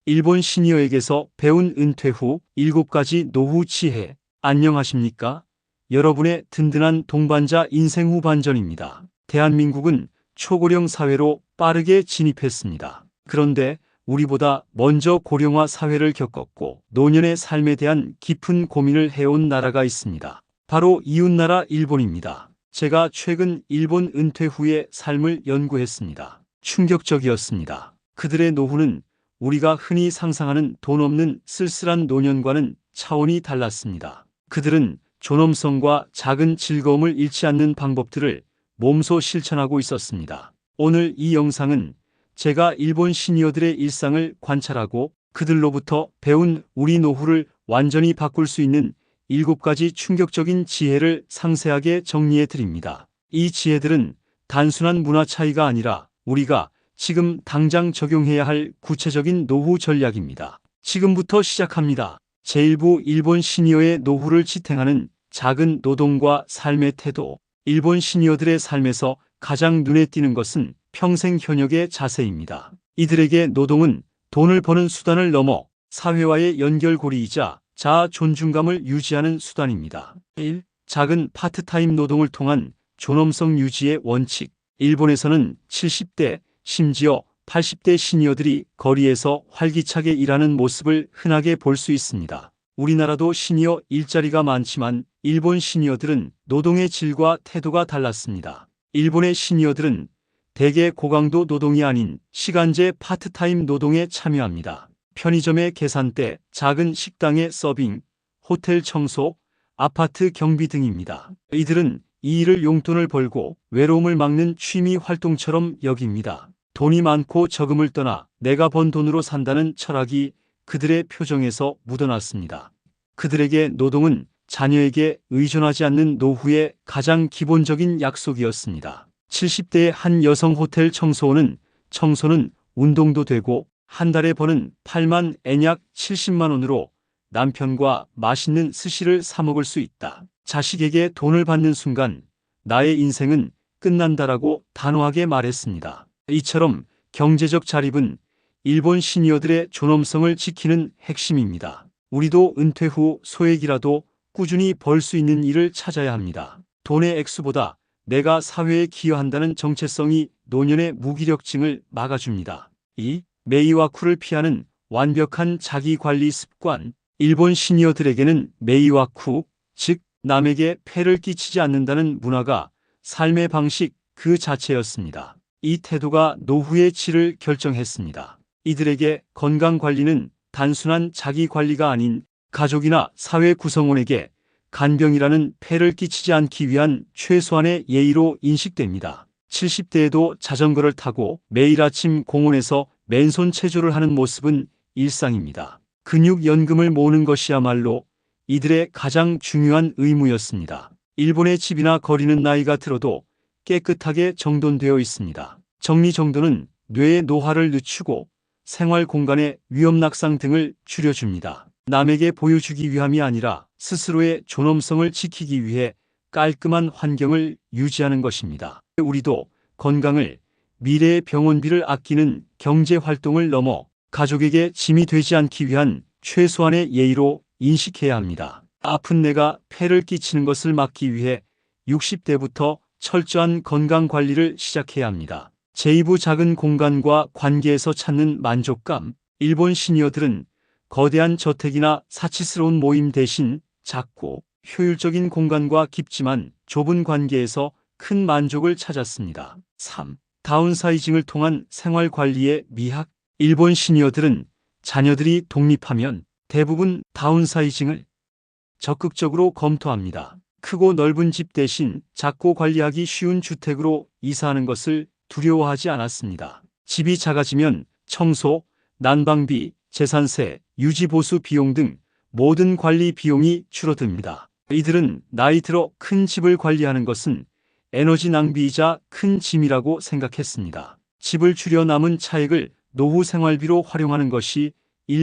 일본 시니어에게서 배운 은퇴 후 7가지 노후 지혜. 안녕하십니까? 여러분의 든든한 동반자 인생 후반전입니다. 대한민국은 초고령 사회로 빠르게 진입했습니다. 그런데 우리보다 먼저 고령화 사회를 겪었고 노년의 삶에 대한 깊은 고민을 해온 나라가 있습니다. 바로 이웃나라 일본입니다. 제가 최근 일본 은퇴 후의 삶을 연구했습니다. 충격적이었습니다. 그들의 노후는 우리가 흔히 상상하는 돈 없는 쓸쓸한 노년과는 차원이 달랐습니다. 그들은 존엄성과 작은 즐거움을 잃지 않는 방법들을 몸소 실천하고 있었습니다. 오늘 이 영상은 제가 일본 시니어들의 일상을 관찰하고 그들로부터 배운 우리 노후를 완전히 바꿀 수 있는 7가지 충격적인 지혜를 상세하게 정리해 드립니다. 이 지혜들은 단순한 문화 차이가 아니라 우리가 지금 당장 적용해야 할 구체적인 노후 전략입니다. 지금부터 시작합니다. 제1부 일본 시니어의 노후를 지탱하는 작은 노동과 삶의 태도. 일본 시니어들의 삶에서 가장 눈에 띄는 것은 평생 현역의 자세입니다. 이들에게 노동은 돈을 버는 수단을 넘어 사회와의 연결고리이자 자아 존중감을 유지하는 수단입니다. 1. 작은 파트타임 노동을 통한 존엄성 유지의 원칙. 일본에서는 70대, 심지어 80대 시니어들이 거리에서 활기차게 일하는 모습을 흔하게 볼 수 있습니다. 우리나라도 시니어 일자리가 많지만 일본 시니어들은 노동의 질과 태도가 달랐습니다. 일본의 시니어들은 대개 고강도 노동이 아닌 시간제 파트타임 노동에 참여합니다. 편의점의 계산대, 작은 식당의 서빙, 호텔 청소, 아파트 경비 등입니다. 이들은 이 일을 용돈을 벌고 외로움을 막는 취미 활동처럼 여깁니다. 돈이 많고 적음을 떠나 내가 번 돈으로 산다는 철학이 그들의 표정에서 묻어났습니다. 그들에게 노동은 자녀에게 의존하지 않는 노후의 가장 기본적인 약속이었습니다. 70대의 한 여성 호텔 청소는 운동도 되고 한 달에 버는 8만 엔 약 70만 원으로 남편과 맛있는 스시를 사 먹을 수 있다. 자식에게 돈을 받는 순간 나의 인생은 끝난다라고 단호하게 말했습니다. 이처럼 경제적 자립은 일본 시니어들의 존엄성을 지키는 핵심입니다. 우리도 은퇴 후 소액이라도 꾸준히 벌 수 있는 일을 찾아야 합니다. 돈의 액수보다 내가 사회에 기여한다는 정체성이 노년의 무기력증을 막아줍니다. 2. 메이와쿠를 피하는 완벽한 자기관리 습관. 일본 시니어들에게는 메이와쿠, 즉 남에게 폐를 끼치지 않는다는 문화가 삶의 방식 그 자체였습니다. 이 태도가 노후의 질을 결정했습니다. 이들에게 건강관리는 단순한 자기관리가 아닌 가족이나 사회 구성원에게 간병이라는 폐를 끼치지 않기 위한 최소한의 예의로 인식됩니다. 70대에도 자전거를 타고 매일 아침 공원에서 맨손 체조를 하는 모습은 일상입니다. 근육연금을 모으는 것이야말로 이들의 가장 중요한 의무였습니다. 일본의 집이나 거리는 나이가 들어도 깨끗하게 정돈되어 있습니다. 정리정돈은 뇌의 노화를 늦추고 생활 공간의 위험 낙상 등을 줄여줍니다. 남에게 보여주기 위함이 아니라 스스로의 존엄성을 지키기 위해 깔끔한 환경을 유지하는 것입니다. 우리도 건강을, 미래의 병원비를 아끼는 경제활동을 넘어 가족에게 짐이 되지 않기 위한 최소한의 예의로 인식해야 합니다. 아픈 내가 폐를 끼치는 것을 막기 위해 60대부터 철저한 건강관리를 시작해야 합니다. 제2부 작은 공간과 관계에서 찾는 만족감. 일본 시니어들은 거대한 저택이나 사치스러운 모임 대신 작고 효율적인 공간과 깊지만 좁은 관계에서 큰 만족을 찾았습니다. 3. 다운사이징을 통한 생활관리의 미학. 일본 시니어들은 자녀들이 독립하면 대부분 다운사이징을 적극적으로 검토합니다. 크고 넓은 집 대신 작고 관리하기 쉬운 주택으로 이사하는 것을 두려워하지 않았습니다. 집이 작아지면 청소, 난방비, 재산세, 유지보수 비용 등 모든 관리 비용이 줄어듭니다. 이들은 나이 들어 큰 집을 관리하는 것은 에너지 낭비이자 큰 짐이라고 생각했습니다. 집을 줄여 남은 차액을 노후 생활비로 활용하는 것이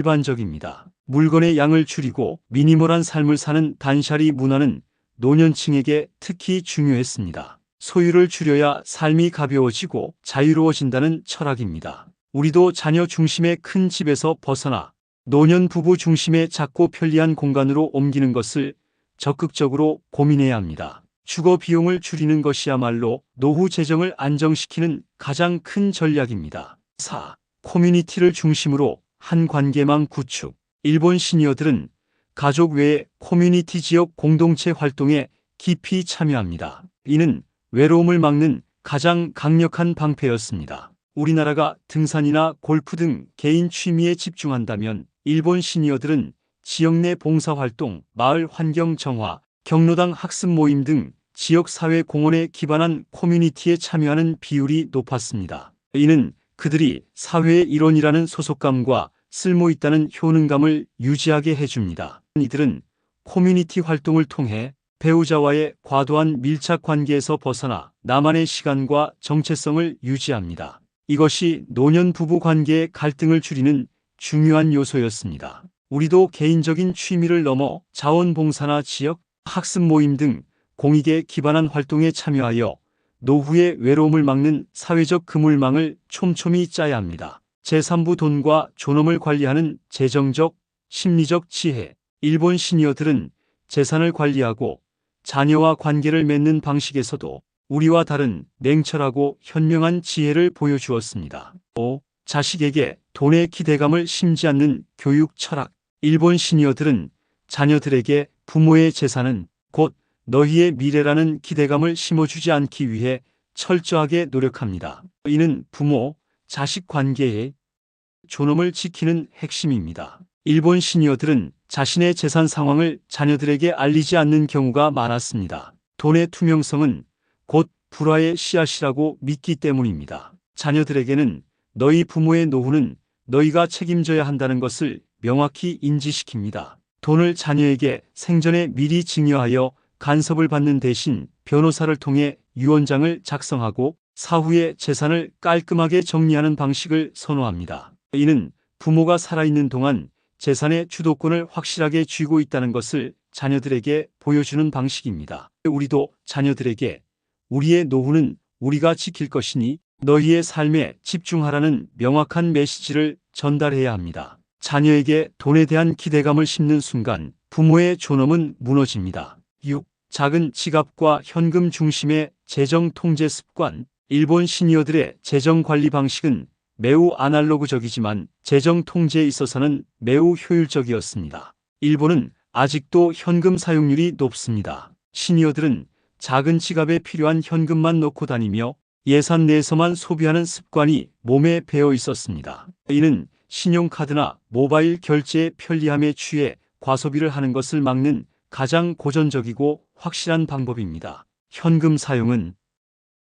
일반적입니다. 물건의 양을 줄이고 미니멀한 삶을 사는 단샤리 문화는 노년층에게 특히 중요했습니다. 소유를 줄여야 삶이 가벼워지고 자유로워진다는 철학입니다. 우리도 자녀 중심의 큰 집에서 벗어나 노년 부부 중심의 작고 편리한 공간으로 옮기는 것을 적극적으로 고민해야 합니다. 주거 비용을 줄이는 것이야말로 노후 재정을 안정시키는 가장 큰 전략입니다. 4. 커뮤니티를 중심으로 한 관계망 구축. 일본 시니어들은 가족 외에 커뮤니티 지역 공동체 활동에 깊이 참여합니다. 이는 외로움을 막는 가장 강력한 방패였습니다. 우리나라가 등산이나 골프 등 개인 취미에 집중한다면 일본 시니어들은 지역 내 봉사활동, 마을 환경 정화, 경로당 학습 모임 등 지역사회 공헌에 기반한 커뮤니티에 참여하는 비율이 높았습니다. 이는 그들이 사회의 일원이라는 소속감과 쓸모있다는 효능감을 유지하게 해줍니다. 이들은 커뮤니티 활동을 통해 배우자와의 과도한 밀착 관계에서 벗어나 나만의 시간과 정체성을 유지합니다. 이것이 노년 부부 관계의 갈등을 줄이는 중요한 요소였습니다. 우리도 개인적인 취미를 넘어 자원봉사나 지역 학습 모임 등 공익에 기반한 활동에 참여하여 노후의 외로움을 막는 사회적 그물망을 촘촘히 짜야 합니다. 제3부 돈과 존엄을 관리하는 재정적, 심리적 지혜. 일본 시니어들은 재산을 관리하고 자녀와 관계를 맺는 방식에서도 우리와 다른 냉철하고 현명한 지혜를 보여주었습니다. 5. 자식에게 돈의 기대감을 심지 않는 교육 철학. 일본 시니어들은 자녀들에게 부모의 재산은 곧 너희의 미래라는 기대감을 심어주지 않기 위해 철저하게 노력합니다. 이는 부모, 자식 관계의 존엄을 지키는 핵심입니다. 일본 시니어들은 자신의 재산 상황을 자녀들에게 알리지 않는 경우가 많았습니다. 돈의 투명성은 곧 불화의 씨앗이라고 믿기 때문입니다. 자녀들에게는 너희 부모의 노후는 너희가 책임져야 한다는 것을 명확히 인지시킵니다. 돈을 자녀에게 생전에 미리 증여하여 간섭을 받는 대신 변호사를 통해 유언장을 작성하고 사후에 재산을 깔끔하게 정리하는 방식을 선호합니다. 이는 부모가 살아있는 동안 재산의 주도권을 확실하게 쥐고 있다는 것을 자녀들에게 보여주는 방식입니다. 우리도 자녀들에게 우리의 노후는 우리가 지킬 것이니 너희의 삶에 집중하라는 명확한 메시지를 전달해야 합니다. 자녀에게 돈에 대한 기대감을 심는 순간 부모의 존엄은 무너집니다. 6. 작은 지갑과 현금 중심의 재정 통제 습관. 일본 시니어들의 재정 관리 방식은 매우 아날로그적이지만 재정 통제에 있어서는 매우 효율적이었습니다. 일본은 아직도 현금 사용률이 높습니다. 시니어들은 작은 지갑에 필요한 현금만 넣고 다니며 예산 내에서만 소비하는 습관이 몸에 배어 있었습니다. 이는 신용카드나 모바일 결제의 편리함에 취해 과소비를 하는 것을 막는 가장 고전적이고 확실한 방법입니다. 현금 사용은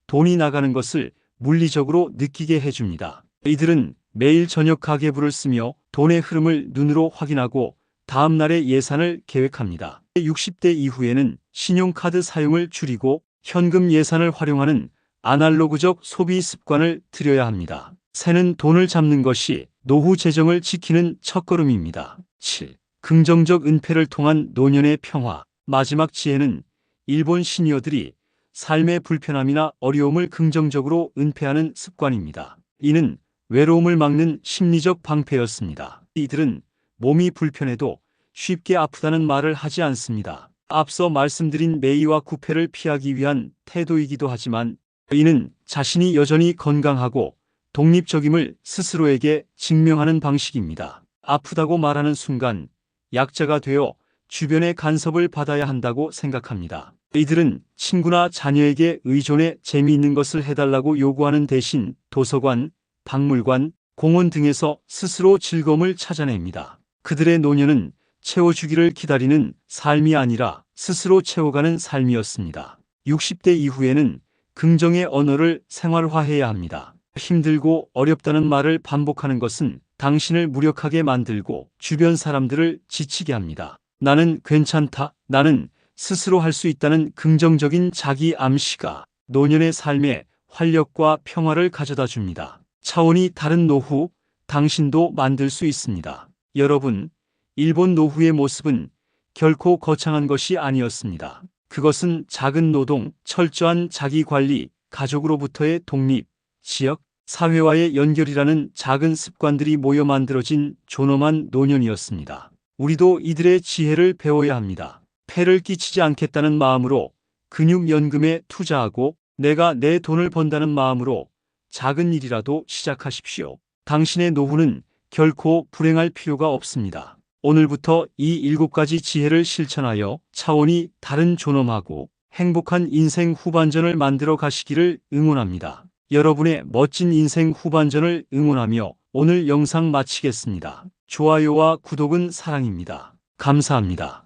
돈이 나가는 것을 물리적으로 느끼게 해줍니다. 이들은 매일 저녁 가계부를 쓰며 돈의 흐름을 눈으로 확인하고 다음 날의 예산을 계획합니다. 60대 이후에는 신용카드 사용을 줄이고 현금 예산을 활용하는 아날로그적 소비 습관을 들여야 합니다. 새는 돈을 잡는 것이 노후 재정을 지키는 첫걸음입니다. 7. 긍정적 은폐를 통한 노년의 평화. 마지막 지혜는 일본 시니어들이 삶의 불편함이나 어려움을 긍정적으로 은폐하는 습관입니다. 이는 외로움을 막는 심리적 방패였습니다. 이들은 몸이 불편해도 쉽게 아프다는 말을 하지 않습니다. 앞서 말씀드린 매의와 구패를 피하기 위한 태도이기도 하지만 이는 자신이 여전히 건강하고 독립적임을 스스로에게 증명하는 방식입니다. 아프다고 말하는 순간 약자가 되어 주변의 간섭을 받아야 한다고 생각합니다. 이들은 친구나 자녀에게 의존해 재미있는 것을 해달라고 요구하는 대신 도서관, 박물관, 공원 등에서 스스로 즐거움을 찾아냅니다. 그들의 노년은 채워주기를 기다리는 삶이 아니라 스스로 채워가는 삶이었습니다. 60대 이후에는 긍정의 언어를 생활화해야 합니다. 힘들고 어렵다는 말을 반복하는 것은 당신을 무력하게 만들고 주변 사람들을 지치게 합니다. 나는 괜찮다, 나는 스스로 할 수 있다는 긍정적인 자기 암시가 노년의 삶에 활력과 평화를 가져다 줍니다. 차원이 다른 노후, 당신도 만들 수 있습니다. 여러분, 일본 노후의 모습은 결코 거창한 것이 아니었습니다. 그것은 작은 노동, 철저한 자기 관리, 가족으로부터의 독립, 지역, 사회와의 연결이라는 작은 습관들이 모여 만들어진 존엄한 노년이었습니다. 우리도 이들의 지혜를 배워야 합니다. 폐를 끼치지 않겠다는 마음으로 근육연금에 투자하고 내가 내 돈을 번다는 마음으로 작은 일이라도 시작하십시오. 당신의 노후는 결코 불행할 필요가 없습니다. 오늘부터 이 7가지 지혜를 실천하여 차원이 다른 존엄하고 행복한 인생 후반전을 만들어 가시기를 응원합니다. 여러분의 멋진 인생 후반전을 응원하며 오늘 영상 마치겠습니다. 좋아요와 구독은 사랑입니다. 감사합니다.